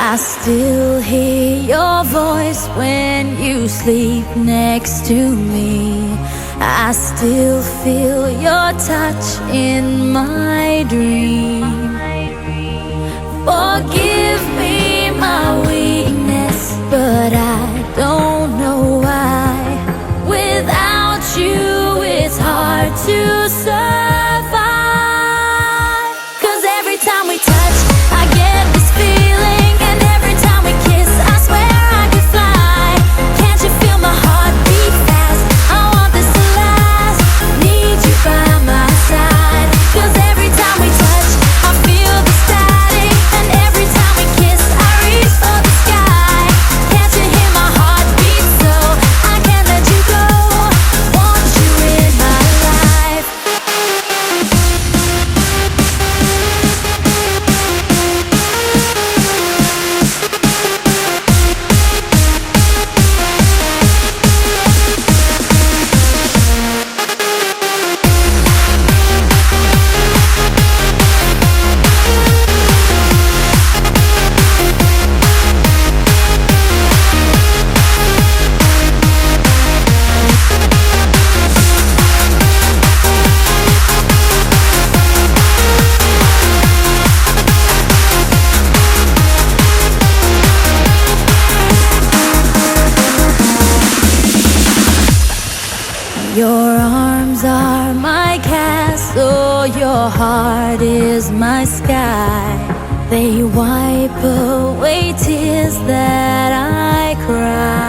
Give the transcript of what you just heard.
I still hear your voice when you sleep next to me. I still feel your touch in my dream. Forgive me my weakness, but I don't know why. Without you, it's hard to survive. 'Cause every time we touch, I get this feeling, and every time we kiss, I swear I could fly. Can't you feel my heart beat fast? I want this to last. Need you by my side. 'Cause every time we touch, I feel the static, and every time we kiss, I reach for the sky. Can't you hear my heart beat? So I can't let you go. Want you in my life. Your arms are my castle, your heart is my sky. They wipe away tears that I cry.